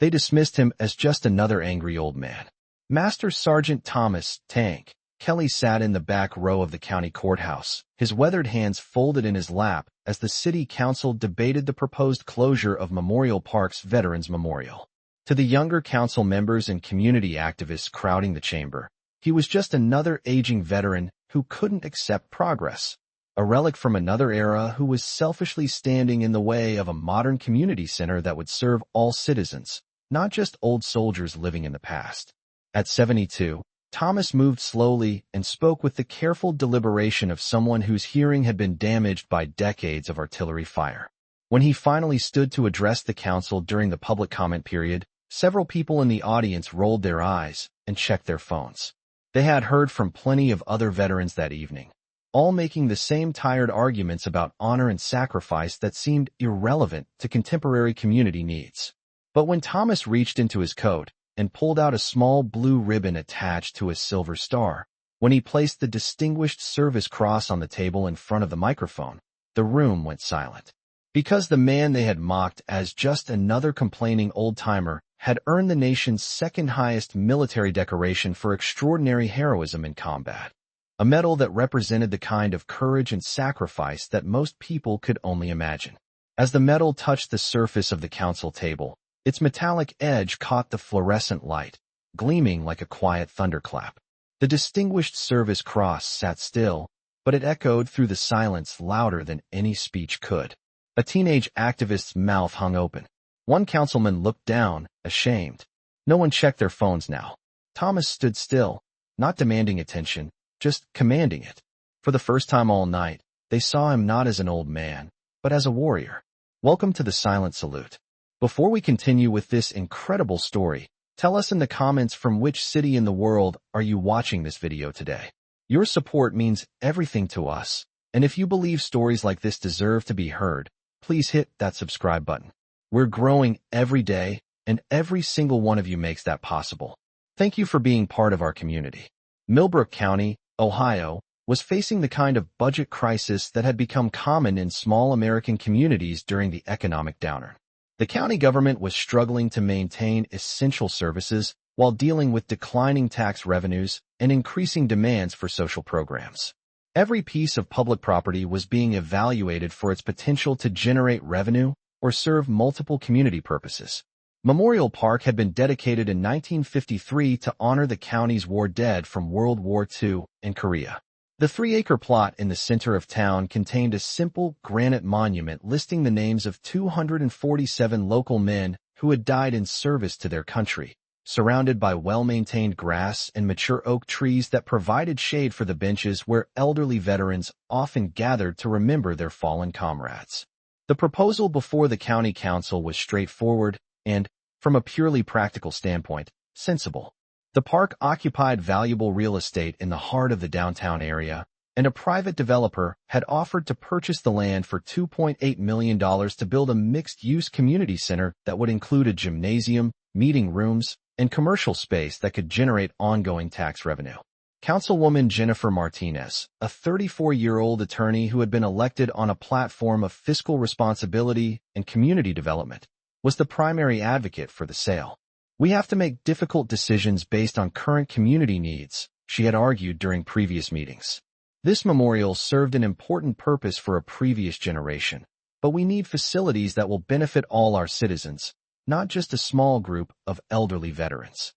They dismissed him as just another angry old man. Master Sergeant Thomas Tank Kelly sat in the back row of the county courthouse, his weathered hands folded in his lap as the city council debated the proposed closure of Memorial Park's Veterans Memorial. To the younger council members and community activists crowding the chamber, he was just another aging veteran who couldn't accept progress, a relic from another era who was selfishly standing in the way of a modern community center that would serve all citizens, not just old soldiers living in the past. At 72, Thomas moved slowly and spoke with the careful deliberation of someone whose hearing had been damaged by decades of artillery fire. When he finally stood to address the council during the public comment period, several people in the audience rolled their eyes and checked their phones. They had heard from plenty of other veterans that evening, all making the same tired arguments about honor and sacrifice that seemed irrelevant to contemporary community needs. But when Thomas reached into his coat and pulled out a small blue ribbon attached to a silver star, when he placed the Distinguished Service Cross on the table in front of the microphone, the room went silent. Because the man they had mocked as just another complaining old-timer had earned the nation's second-highest military decoration for extraordinary heroism in combat, a medal that represented the kind of courage and sacrifice that most people could only imagine. As the medal touched the surface of the council table, its metallic edge caught the fluorescent light, gleaming like a quiet thunderclap. The Distinguished Service Cross sat still, but it echoed through the silence louder than any speech could. A teenage activist's mouth hung open. One councilman looked down, ashamed. No one checked their phones now. Thomas stood still, not demanding attention, just commanding it. For the first time all night, they saw him not as an old man, but as a warrior. Welcome to the silent salute. Before we continue with this incredible story, tell us in the comments from which city in the world are you watching this video today. Your support means everything to us, and if you believe stories like this deserve to be heard, please hit that subscribe button. We're growing every day, and every single one of you makes that possible. Thank you for being part of our community. Millbrook County, Ohio, was facing the kind of budget crisis that had become common in small American communities during the economic downturn. The county government was struggling to maintain essential services while dealing with declining tax revenues and increasing demands for social programs. Every piece of public property was being evaluated for its potential to generate revenue or serve multiple community purposes. Memorial Park had been dedicated in 1953 to honor the county's war dead from World War II and Korea. The 3-acre plot in the center of town contained a simple granite monument listing the names of 247 local men who had died in service to their country, surrounded by well-maintained grass and mature oak trees that provided shade for the benches where elderly veterans often gathered to remember their fallen comrades. The proposal before the county council was straightforward and, from a purely practical standpoint, sensible. The park occupied valuable real estate in the heart of the downtown area, and a private developer had offered to purchase the land for $2.8 million to build a mixed-use community center that would include a gymnasium, meeting rooms, and commercial space that could generate ongoing tax revenue. Councilwoman Jennifer Martinez, a 34-year-old attorney who had been elected on a platform of fiscal responsibility and community development, was the primary advocate for the sale. We have to make difficult decisions based on current community needs, she had argued during previous meetings. This memorial served an important purpose for a previous generation, but we need facilities that will benefit all our citizens, not just a small group of elderly veterans.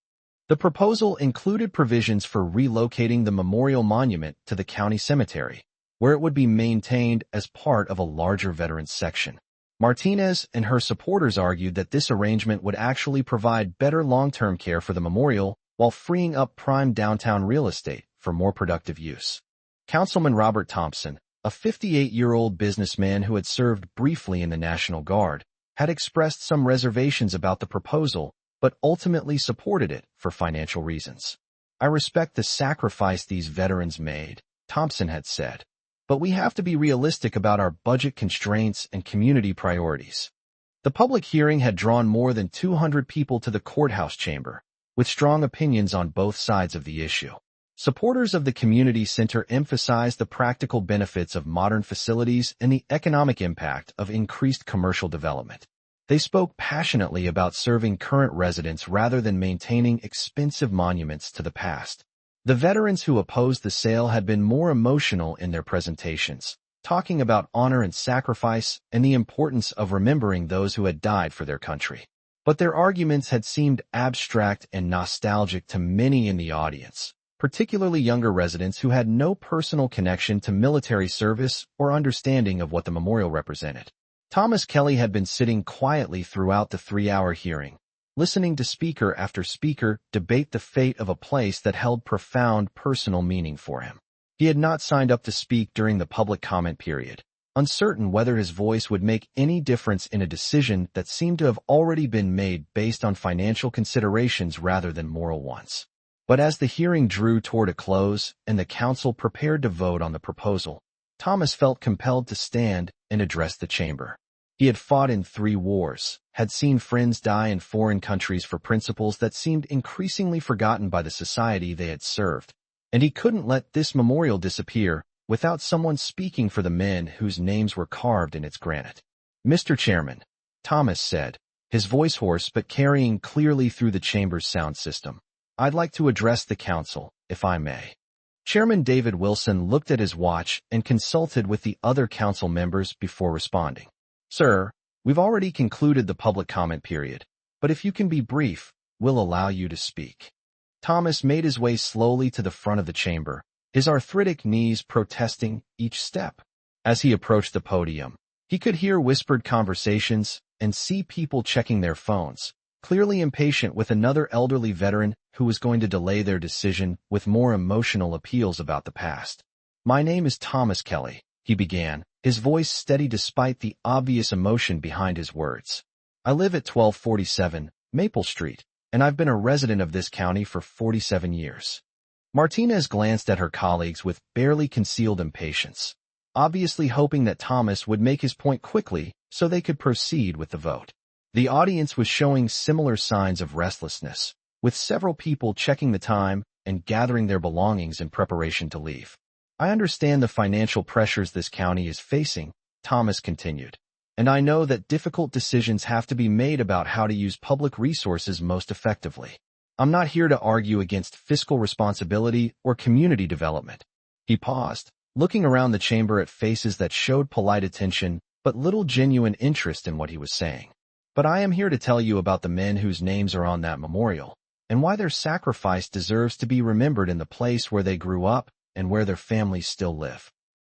The proposal included provisions for relocating the memorial monument to the county cemetery, where it would be maintained as part of a larger veterans section. Martinez and her supporters argued that this arrangement would actually provide better long-term care for the memorial while freeing up prime downtown real estate for more productive use. Councilman Robert Thompson, a 58-year-old businessman who had served briefly in the National Guard, had expressed some reservations about the proposal but ultimately supported it for financial reasons. "I respect the sacrifice these veterans made," Thompson had said, "but we have to be realistic about our budget constraints and community priorities." The public hearing had drawn more than 200 people to the courthouse chamber, with strong opinions on both sides of the issue. Supporters of the community center emphasized the practical benefits of modern facilities and the economic impact of increased commercial development. They spoke passionately about serving current residents rather than maintaining expensive monuments to the past. The veterans who opposed the sale had been more emotional in their presentations, talking about honor and sacrifice and the importance of remembering those who had died for their country. But their arguments had seemed abstract and nostalgic to many in the audience, particularly younger residents who had no personal connection to military service or understanding of what the memorial represented. Thomas Kelly had been sitting quietly throughout the 3-hour hearing, listening to speaker after speaker debate the fate of a place that held profound personal meaning for him. He had not signed up to speak during the public comment period, uncertain whether his voice would make any difference in a decision that seemed to have already been made based on financial considerations rather than moral ones. But as the hearing drew toward a close and the council prepared to vote on the proposal, Thomas felt compelled to stand and address the chamber. He had fought in 3 wars, had seen friends die in foreign countries for principles that seemed increasingly forgotten by the society they had served, and he couldn't let this memorial disappear without someone speaking for the men whose names were carved in its granite. "Mr. Chairman," Thomas said, his voice hoarse but carrying clearly through the chamber's sound system, "I'd like to address the council, if I may." Chairman David Wilson looked at his watch and consulted with the other council members before responding. "Sir, we've already concluded the public comment period, but if you can be brief, we'll allow you to speak." Thomas made his way slowly to the front of the chamber, his arthritic knees protesting each step. As he approached the podium, he could hear whispered conversations and see people checking their phones, clearly impatient with another elderly veteran who was going to delay their decision with more emotional appeals about the past. "My name is Thomas Kelly," he began, his voice steady despite the obvious emotion behind his words. "I live at 1247 Maple Street, and I've been a resident of this county for 47 years. Martinez glanced at her colleagues with barely concealed impatience, obviously hoping that Thomas would make his point quickly so they could proceed with the vote. The audience was showing similar signs of restlessness, with several people checking the time and gathering their belongings in preparation to leave. "I understand the financial pressures this county is facing," Thomas continued, "and I know that difficult decisions have to be made about how to use public resources most effectively. I'm not here to argue against fiscal responsibility or community development." He paused, looking around the chamber at faces that showed polite attention but little genuine interest in what he was saying. "But I am here to tell you about the men whose names are on that memorial, and why their sacrifice deserves to be remembered in the place where they grew up and where their families still live."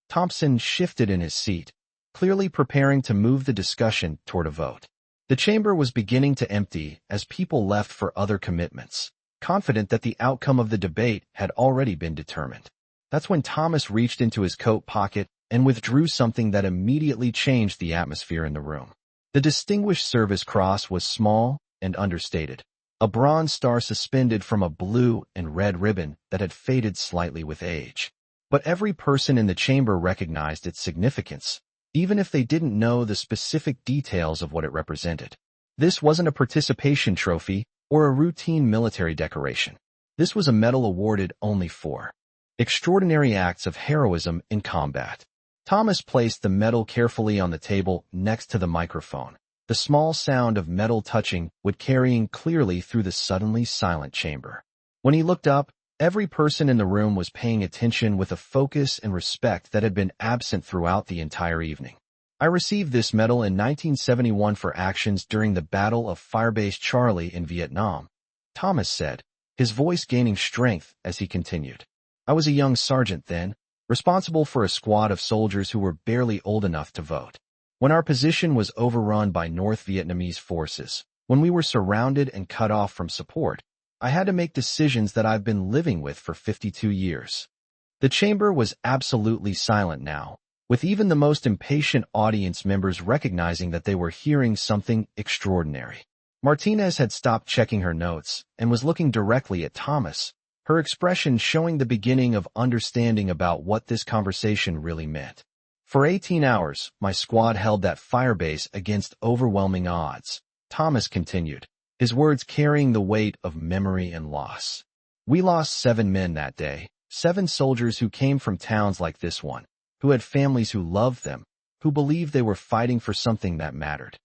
Thompson shifted in his seat, clearly preparing to move the discussion toward a vote. The chamber was beginning to empty as people left for other commitments, confident that the outcome of the debate had already been determined. That's when Thomas reached into his coat pocket and withdrew something that immediately changed the atmosphere in the room. The Distinguished Service Cross was small and understated, a bronze star suspended from a blue and red ribbon that had faded slightly with age. But every person in the chamber recognized its significance, even if they didn't know the specific details of what it represented. This wasn't a participation trophy or a routine military decoration. This was a medal awarded only for extraordinary acts of heroism in combat. Thomas placed the medal carefully on the table next to the microphone. The small sound of metal touching would carrying clearly through the suddenly silent chamber. When he looked up, every person in the room was paying attention with a focus and respect that had been absent throughout the entire evening. "I received this medal in 1971 for actions during the Battle of Firebase Charlie in Vietnam," Thomas said, his voice gaining strength as he continued. "I was a young sergeant then, responsible for a squad of soldiers who were barely old enough to vote. When our position was overrun by North Vietnamese forces, when we were surrounded and cut off from support, I had to make decisions that I've been living with for 52 years. The chamber was absolutely silent now, with even the most impatient audience members recognizing that they were hearing something extraordinary. Martinez had stopped checking her notes and was looking directly at Thomas, her expression showing the beginning of understanding about what this conversation really meant. "For 18 hours, my squad held that firebase against overwhelming odds," Thomas continued, his words carrying the weight of memory and loss. "We lost 7 men that day, 7 soldiers who came from towns like this one, who had families who loved them, who believed they were fighting for something that mattered.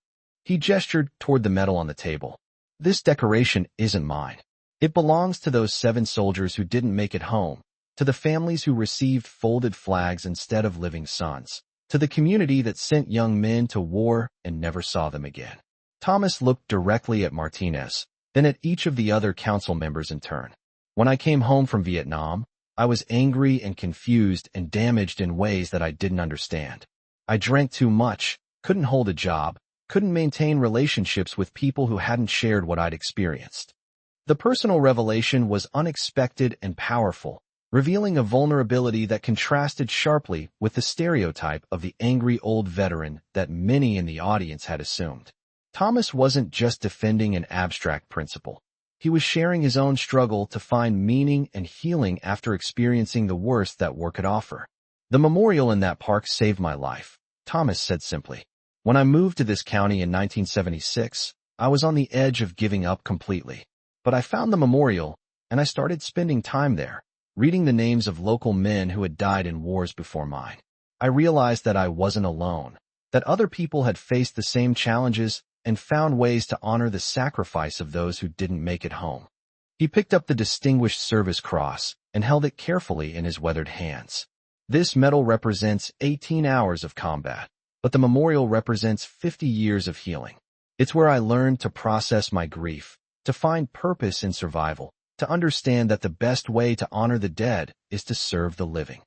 He gestured toward the medal on the table. This decoration isn't mine. It belongs to those 7 soldiers who didn't make it home, to the families who received folded flags instead of living sons, to the community that sent young men to war and never saw them again. Thomas looked directly at Martinez, then at each of the other council members in turn. When I came home from Vietnam, I was angry and confused and damaged in ways that I didn't understand. I drank too much, couldn't hold a job, couldn't maintain relationships with people who hadn't shared what I'd experienced. The personal revelation was unexpected and powerful, revealing a vulnerability that contrasted sharply with the stereotype of the angry old veteran that many in the audience had assumed. Thomas wasn't just defending an abstract principle. He was sharing his own struggle to find meaning and healing after experiencing the worst that war could offer. The memorial in that park saved my life, Thomas said simply. When I moved to this county in 1976, I was on the edge of giving up completely. But I found the memorial, and I started spending time there, reading the names of local men who had died in wars before mine. I realized that I wasn't alone, that other people had faced the same challenges and found ways to honor the sacrifice of those who didn't make it home. He picked up the Distinguished Service Cross and held it carefully in his weathered hands. This medal represents 18 hours of combat, but the memorial represents 50 years of healing. It's where I learned to process my grief, to find purpose in survival, to understand that the best way to honor the dead is to serve the living.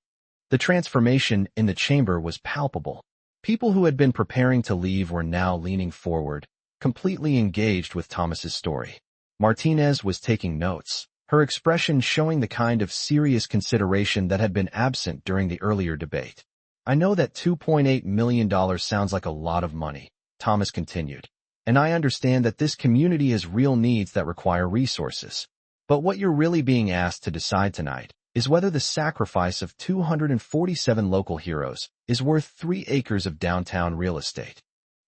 The transformation in the chamber was palpable. People who had been preparing to leave were now leaning forward, completely engaged with Thomas's story. Martinez was taking notes, her expression showing the kind of serious consideration that had been absent during the earlier debate. I know that $2.8 million sounds like a lot of money, Thomas continued, and I understand that this community has real needs that require resources. But what you're really being asked to decide tonight is whether the sacrifice of 247 local heroes is worth 3 acres of downtown real estate.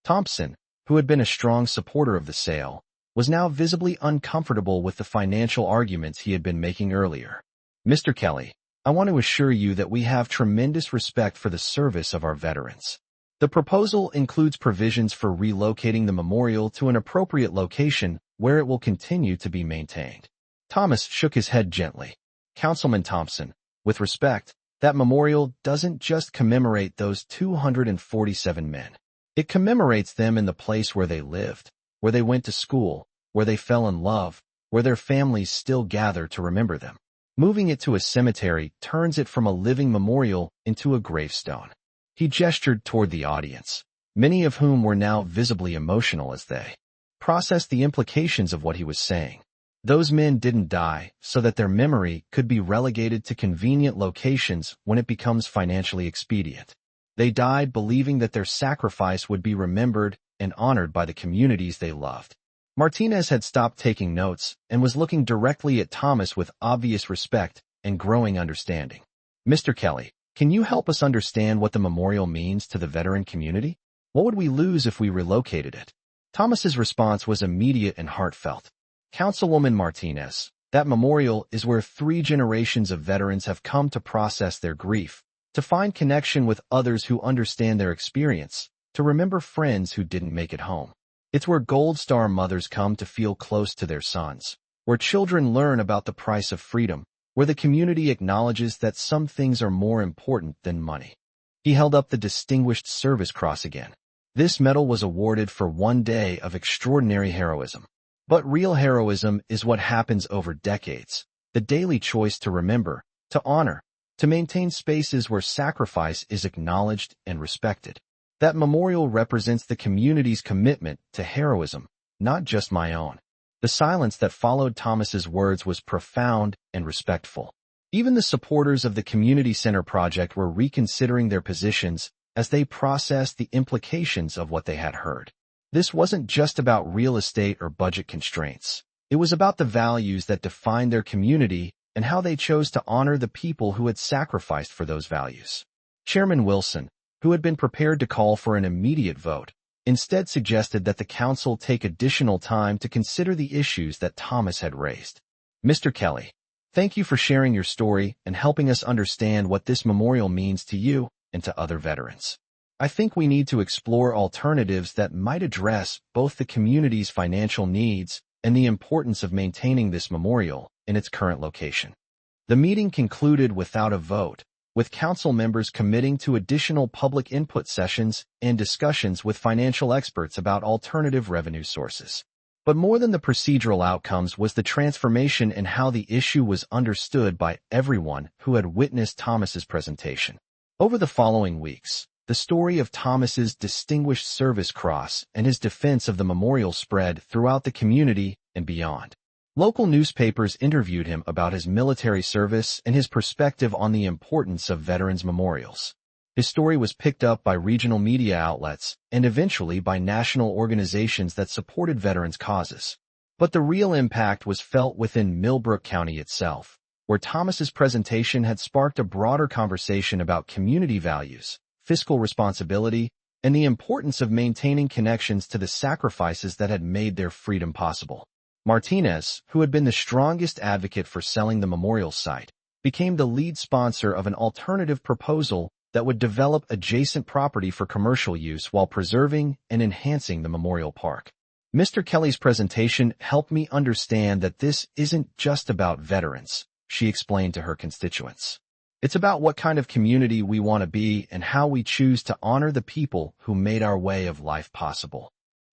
Thompson, who had been a strong supporter of the sale, was now visibly uncomfortable with the financial arguments he had been making earlier. Mr. Kelly, I want to assure you that we have tremendous respect for the service of our veterans. The proposal includes provisions for relocating the memorial to an appropriate location where it will continue to be maintained. Thomas shook his head gently. Councilman Thompson, with respect, that memorial doesn't just commemorate those 247 men. It commemorates them in the place where they lived, where they went to school, where they fell in love, where their families still gather to remember them. Moving it to a cemetery turns it from a living memorial into a gravestone. He gestured toward the audience, many of whom were now visibly emotional as they processed the implications of what he was saying. Those men didn't die so that their memory could be relegated to convenient locations when it becomes financially expedient. They died believing that their sacrifice would be remembered and honored by the communities they loved. Martinez had stopped taking notes and was looking directly at Thomas with obvious respect and growing understanding. Mr. Kelly, can you help us understand what the memorial means to the veteran community? What would we lose if we relocated it? Thomas's response was immediate and heartfelt. Councilwoman Martinez, that memorial is where 3 generations of veterans have come to process their grief, to find connection with others who understand their experience, to remember friends who didn't make it home. It's where Gold Star mothers come to feel close to their sons, where children learn about the price of freedom, where the community acknowledges that some things are more important than money. He held up the Distinguished Service Cross again. This medal was awarded for 1 day of extraordinary heroism. But real heroism is what happens over decades, the daily choice to remember, to honor, to maintain spaces where sacrifice is acknowledged and respected. That memorial represents the community's commitment to heroism, not just my own. The silence that followed Thomas's words was profound and respectful. Even the supporters of the Community Center project were reconsidering their positions as they processed the implications of what they had heard. This wasn't just about real estate or budget constraints. It was about the values that defined their community and how they chose to honor the people who had sacrificed for those values. Chairman Wilson, who had been prepared to call for an immediate vote, instead suggested that the council take additional time to consider the issues that Thomas had raised. Mr. Kelly, thank you for sharing your story and helping us understand what this memorial means to you and to other veterans. I think we need to explore alternatives that might address both the community's financial needs and the importance of maintaining this memorial in its current location. The meeting concluded without a vote, with council members committing to additional public input sessions and discussions with financial experts about alternative revenue sources. But more than the procedural outcomes was the transformation in how the issue was understood by everyone who had witnessed Thomas's presentation. Over the following weeks, the story of Thomas's Distinguished Service Cross and his defense of the memorial spread throughout the community and beyond. Local newspapers interviewed him about his military service and his perspective on the importance of veterans' memorials. His story was picked up by regional media outlets and eventually by national organizations that supported veterans' causes. But the real impact was felt within Millbrook County itself, where Thomas's presentation had sparked a broader conversation about community values, fiscal responsibility, and the importance of maintaining connections to the sacrifices that had made their freedom possible. Martinez, who had been the strongest advocate for selling the memorial site, became the lead sponsor of an alternative proposal that would develop adjacent property for commercial use while preserving and enhancing the memorial park. Mr. Kelly's presentation helped me understand that this isn't just about veterans, she explained to her constituents. It's about what kind of community we want to be and how we choose to honor the people who made our way of life possible.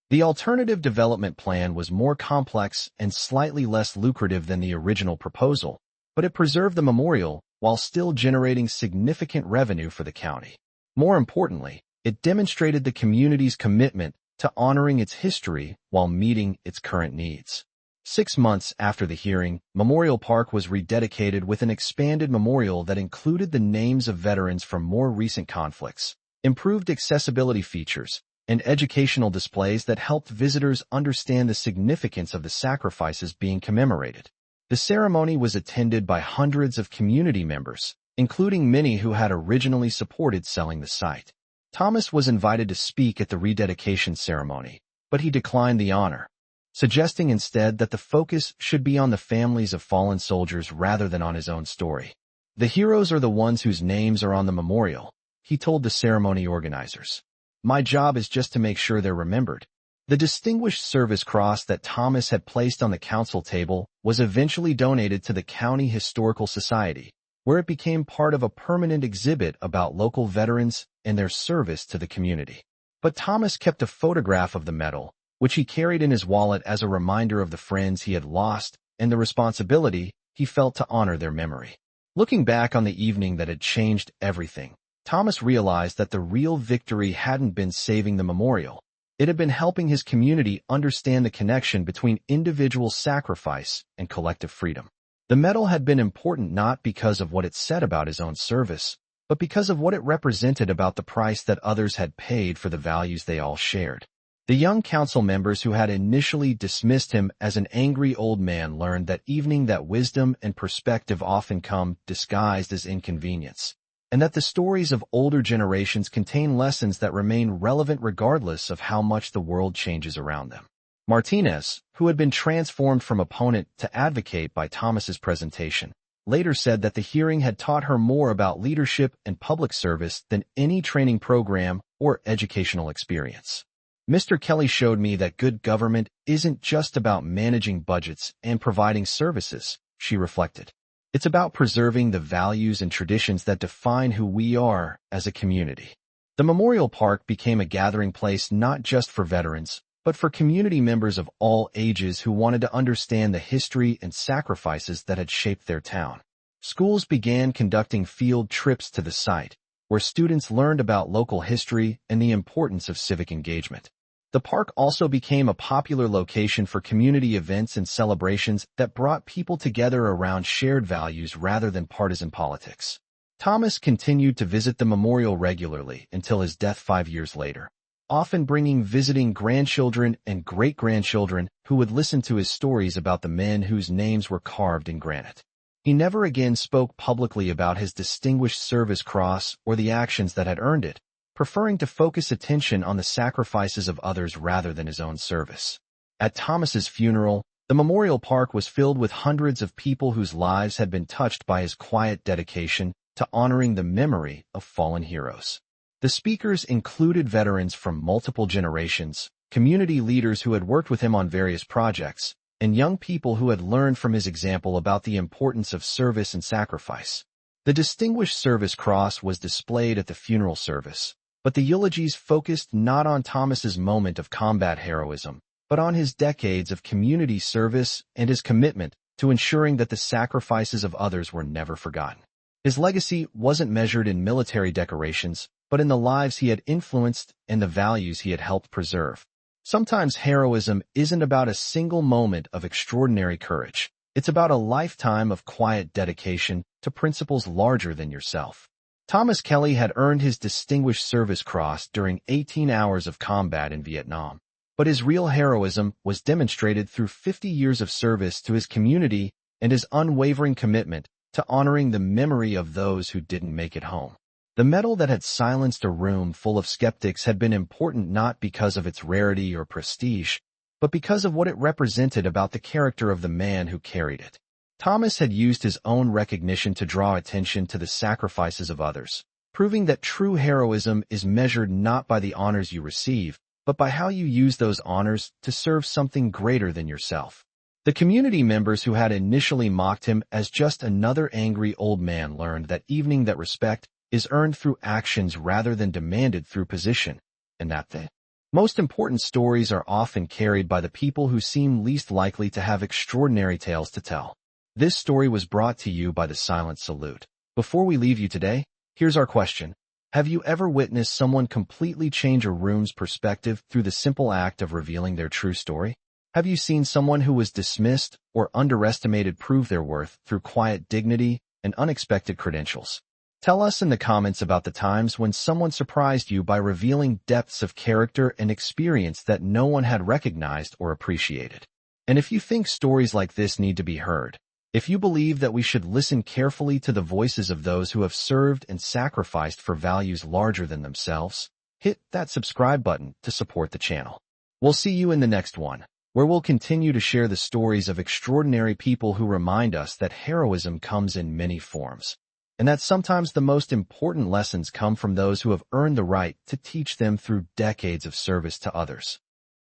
The alternative development plan was more complex and slightly less lucrative than the original proposal, but it preserved the memorial while still generating significant revenue for the county. More importantly, it demonstrated the community's commitment to honoring its history while meeting its current needs. 6 months after the hearing, Memorial Park was rededicated with an expanded memorial that included the names of veterans from more recent conflicts, improved accessibility features, and educational displays that helped visitors understand the significance of the sacrifices being commemorated. The ceremony was attended by hundreds of community members, including many who had originally supported selling the site. Thomas was invited to speak at the rededication ceremony, but he declined the honor, suggesting instead that the focus should be on the families of fallen soldiers rather than on his own story. The heroes are the ones whose names are on the memorial, he told the ceremony organizers. My job is just to make sure they're remembered. The Distinguished Service Cross that Thomas had placed on the council table was eventually donated to the County Historical Society, where it became part of a permanent exhibit about local veterans and their service to the community. But Thomas kept a photograph of the medal, which he carried in his wallet as a reminder of the friends he had lost and the responsibility he felt to honor their memory. Looking back on the evening that had changed everything, Thomas realized that the real victory hadn't been saving the memorial. It had been helping his community understand the connection between individual sacrifice and collective freedom. The medal had been important not because of what it said about his own service, but because of what it represented about the price that others had paid for the values they all shared. The young council members who had initially dismissed him as an angry old man learned that evening that wisdom and perspective often come disguised as inconvenience, and that the stories of older generations contain lessons that remain relevant regardless of how much the world changes around them. Martinez, who had been transformed from opponent to advocate by Thomas's presentation, later said that the hearing had taught her more about leadership and public service than any training program or educational experience. Mr. Kelly showed me that good government isn't just about managing budgets and providing services, she reflected. It's about preserving the values and traditions that define who we are as a community. The Memorial Park became a gathering place not just for veterans, but for community members of all ages who wanted to understand the history and sacrifices that had shaped their town. Schools began conducting field trips to the site, where students learned about local history and the importance of civic engagement. The park also became a popular location for community events and celebrations that brought people together around shared values rather than partisan politics. Thomas continued to visit the memorial regularly until his death 5 years later, often bringing visiting grandchildren and great-grandchildren who would listen to his stories about the men whose names were carved in granite. He never again spoke publicly about his Distinguished Service Cross or the actions that had earned it, preferring to focus attention on the sacrifices of others rather than his own service. At Thomas's funeral, the Memorial Park was filled with hundreds of people whose lives had been touched by his quiet dedication to honoring the memory of fallen heroes. The The speakers included veterans from multiple generations, community leaders who had worked with him on various projects, and young people who had learned from his example about the importance of service and sacrifice. The Distinguished Service Cross was displayed at the funeral service, but the eulogies focused not on Thomas's moment of combat heroism, but on his decades of community service and his commitment to ensuring that the sacrifices of others were never forgotten. His legacy wasn't measured in military decorations, but in the lives he had influenced and the values he had helped preserve. Sometimes heroism isn't about a single moment of extraordinary courage. It's about a lifetime of quiet dedication to principles larger than yourself. Thomas Kelly had earned his Distinguished Service Cross during 18 hours of combat in Vietnam, but his real heroism was demonstrated through 50 years of service to his community and his unwavering commitment to honoring the memory of those who didn't make it home. The medal that had silenced a room full of skeptics had been important not because of its rarity or prestige, but because of what it represented about the character of the man who carried it. Thomas had used his own recognition to draw attention to the sacrifices of others, proving that true heroism is measured not by the honors you receive, but by how you use those honors to serve something greater than yourself. The community members who had initially mocked him as just another angry old man learned that evening that respect is earned through actions rather than demanded through position, and that the most important stories are often carried by the people who seem least likely to have extraordinary tales to tell. This story was brought to you by the Silent Salute. Before we leave you today, here's our question. Have you ever witnessed someone completely change a room's perspective through the simple act of revealing their true story? Have you seen someone who was dismissed or underestimated prove their worth through quiet dignity and unexpected credentials? Tell us in the comments about the times when someone surprised you by revealing depths of character and experience that no one had recognized or appreciated. And if you think stories like this need to be heard, if you believe that we should listen carefully to the voices of those who have served and sacrificed for values larger than themselves, hit that subscribe button to support the channel. We'll see you in the next one, where we'll continue to share the stories of extraordinary people who remind us that heroism comes in many forms, and that sometimes the most important lessons come from those who have earned the right to teach them through decades of service to others.